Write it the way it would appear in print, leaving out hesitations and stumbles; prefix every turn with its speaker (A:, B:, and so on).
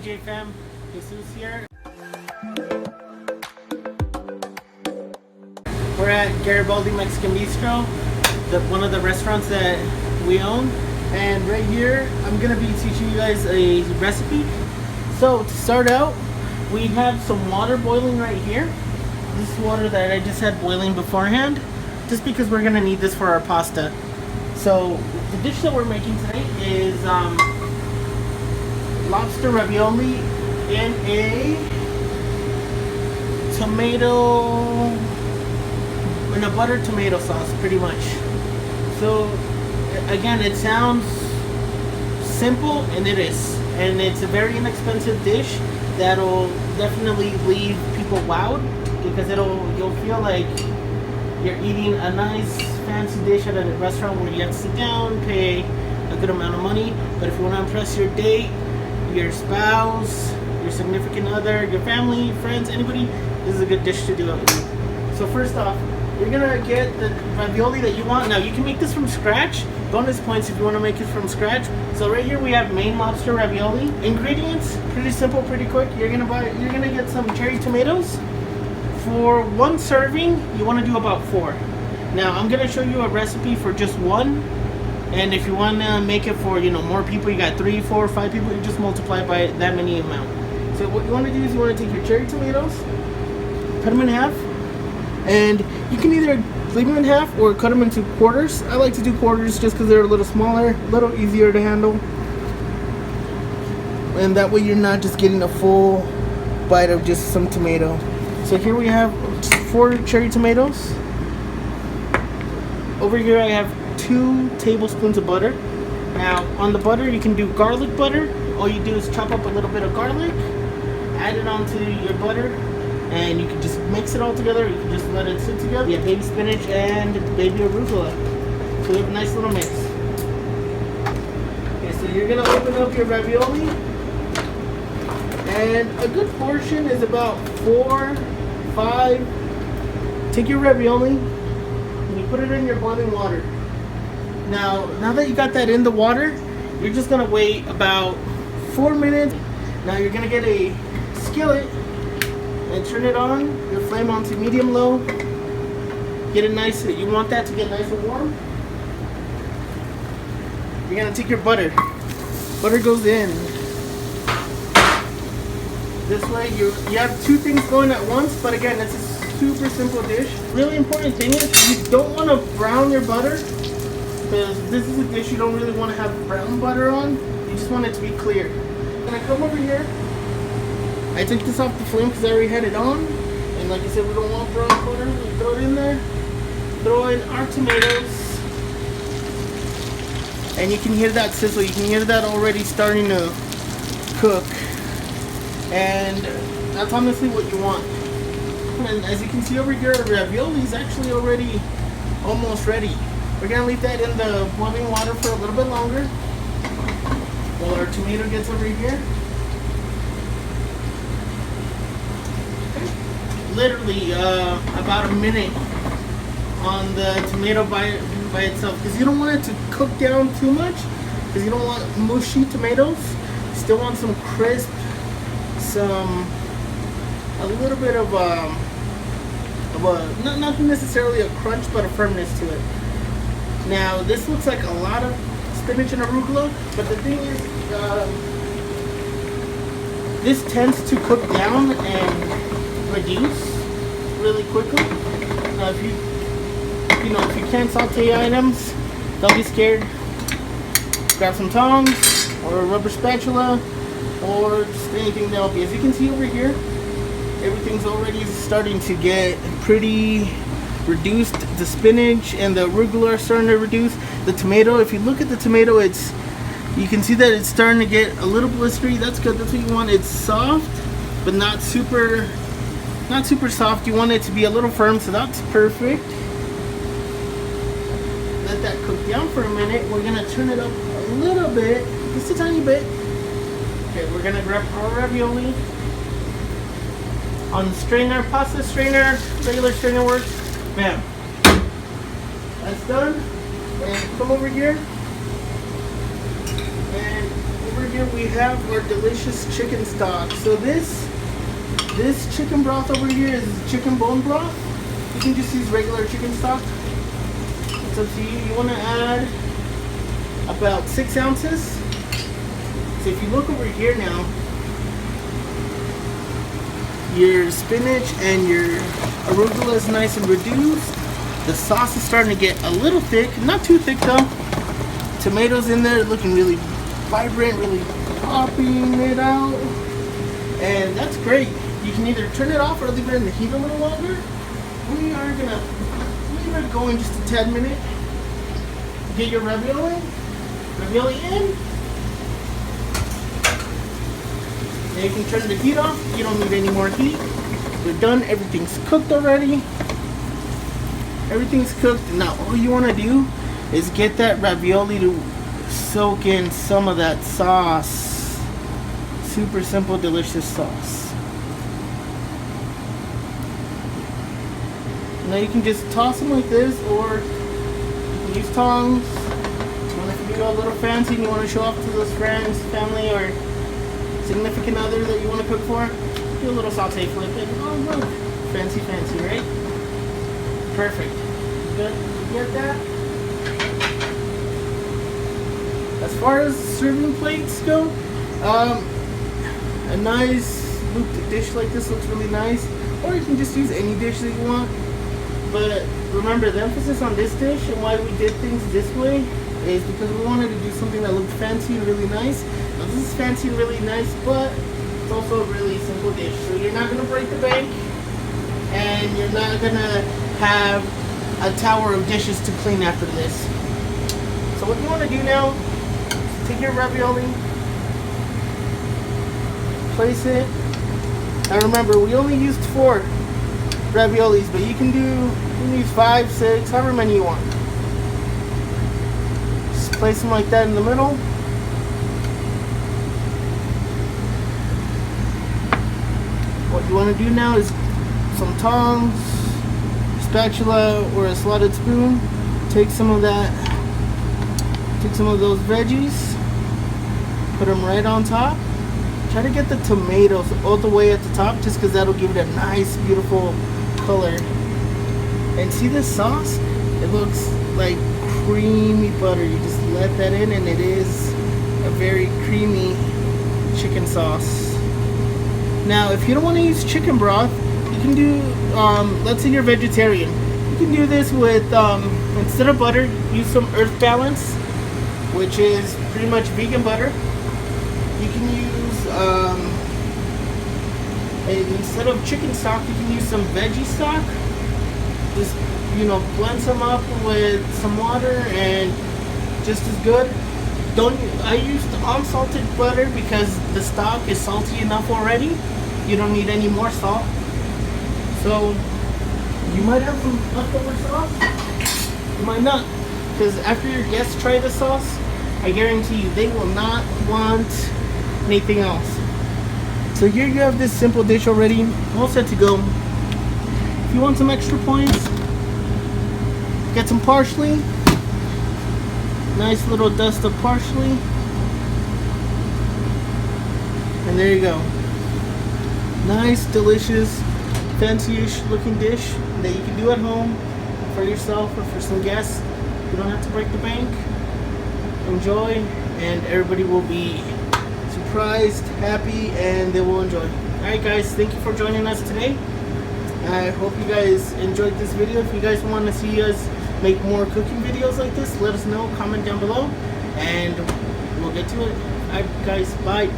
A: DJ fam, Jesus here. We're at Garibaldi Mexican Bistro, one of the restaurants that we own. And right here, I'm gonna be teaching you guys a recipe. So to start out, we have some water boiling right here. This is water that I just had boiling beforehand, just because we're gonna need this for our pasta. So the dish that we're making today is lobster ravioli in a buttered tomato sauce, pretty much. So again, it sounds simple, and it is, and it's a very inexpensive dish that'll definitely leave people wowed, because you'll feel like you're eating a nice fancy dish at a restaurant where you have to sit down, pay a good amount of money. But if you want to impress your date, your spouse, your significant other, your family, friends, anybody, this is a good dish to do it with. So first off, you're gonna get the ravioli that you want. Now you can make this from scratch. Bonus points if you want to make it from scratch. So right here we have Maine lobster ravioli. Ingredients, pretty simple, pretty quick. You're gonna get some cherry tomatoes. For one serving, you want to do about 4. Now I'm gonna show you a recipe for just one. And if you want to make it for more people, you got 3, 4, 5 people, you just multiply by that many amount. So what you want to do is you want to take your cherry tomatoes, cut them in half, and you can either leave them in half or cut them into quarters. I like to do quarters just because they're a little smaller, a little easier to handle, and that way you're not just getting a full bite of just some tomato. So here we have 4 cherry tomatoes. Over here I have 2 tablespoons of butter. Now on the butter you can do garlic butter. All you do is chop up a little bit of garlic, add it onto your butter, and you can just mix it all together. You can just let it sit together. You have baby spinach and baby arugula. So we have a nice little mix. Okay, so you're gonna open up your ravioli, and a good portion is about 4, 5. Take your ravioli and you put it in your boiling water. Now that you got that in the water, you're just gonna wait about 4 minutes. Now you're gonna get a skillet and turn it on, your flame onto medium-low. Get it nice, you want that to get nice and warm. You're gonna take your butter. Butter goes in. This way you have 2 things going at once, but again, it's a super simple dish. Really important thing is you don't want to brown your butter, because this is a dish you don't really want to have brown butter on. You just want it to be clear. I'm gonna come over here. I took this off the flame because I already had it on, and like I said, we don't want brown butter. We throw it in there. Throw in our tomatoes, and you can hear that sizzle. You can hear that already starting to cook. And that's honestly what you want. And as you can see over here, the ravioli is actually already almost ready. We're gonna leave that in the boiling water for a little bit longer while our tomato gets over here. Literally about a minute on the tomato by itself, because you don't want it to cook down too much, because you don't want mushy tomatoes. You still want some crisp, a little bit of not necessarily a crunch, but a firmness to it. Now this looks like a lot of spinach and arugula, but the thing is, this tends to cook down and reduce really quickly. Now if you can't saute items, don't be scared. Grab some tongs or a rubber spatula, or just anything that'll be. As you can see over here, everything's already starting to get pretty reduced. The spinach and the arugula are starting to reduce. The tomato, if you look at the tomato, you can see that it's starting to get a little blistery. That's good. That's what you want. It's soft, but not super soft. You want it to be a little firm, so that's perfect. Let that cook down for a minute. We're gonna turn it up a little bit, just a tiny bit. Okay, we're gonna grab our ravioli on the strainer, pasta strainer, regular strainer works. Bam. That's done. And come over here. And over here we have our delicious chicken stock. So this chicken broth over here is chicken bone broth. You can just use regular chicken stock. It's up to you. You want to add about 6 ounces. So if you look over here now, your spinach and your arugula is nice and reduced. The sauce is starting to get a little thick, not too thick though. Tomatoes in there looking really vibrant, really popping it out. And that's great. You can either turn it off or leave it in the heat a little longer. We are gonna leave it going just a 10 minutes. Get your ravioli in. Now you can turn the heat off. You don't need any more heat. We're done. Everything's cooked already. Everything's cooked. Now all you want to do is get that ravioli to soak in some of that sauce. Super simple, delicious sauce. Now you can just toss them like this, or you can use tongs. And if you go a little fancy and you want to show off to those friends, family, or significant other that you want to cook for, do a little saute flip and oh look, fancy, right? Perfect. Good. You get that? As far as serving plates go, a nice looped dish like this looks really nice, or you can just use any dish that you want. But remember, the emphasis on this dish and why we did things this way is because we wanted to do something that looked fancy and really nice. Now this is fancy and really nice, but it's also a really simple dish. So you're not going to break the bank, and you're not going to have a tower of dishes to clean after this. So what you want to do now is take your ravioli, place it. Now remember, we only used 4 raviolis, but you can use 5, 6, however many you want. Just place them like that in the middle. What you want to do now is some tongs, spatula, or a slotted spoon. Take some of those veggies, put them right on top. Try to get the tomatoes all the way at the top, just because that'll give it a nice, beautiful color. And see this sauce? It looks like creamy butter. You just let that in, and it is a very creamy chicken sauce. Now, if you don't want to use chicken broth, you can do, let's say you're vegetarian. You can do this with, instead of butter, use some Earth Balance, which is pretty much vegan butter. You can use, instead of chicken stock, you can use some veggie stock. Just, blend some up with some water and just as good. I used unsalted butter because the stock is salty enough already. You don't need any more salt. So you might have some leftover sauce. You might not, because after your guests try the sauce, I guarantee you they will not want anything else. So here you have this simple dish already, all set to go. If you want some extra points, get some parsley. Nice little dust of parsley. And there you go. Nice, delicious, fancy-ish looking dish that you can do at home for yourself or for some guests. You don't have to break the bank. Enjoy, and everybody will be surprised, happy, and they will enjoy. Alright guys, thank you for joining us today. I hope you guys enjoyed this video. If you guys want to see us make more cooking videos like this, let us know, comment down below, and we'll get to it. Alright guys, bye.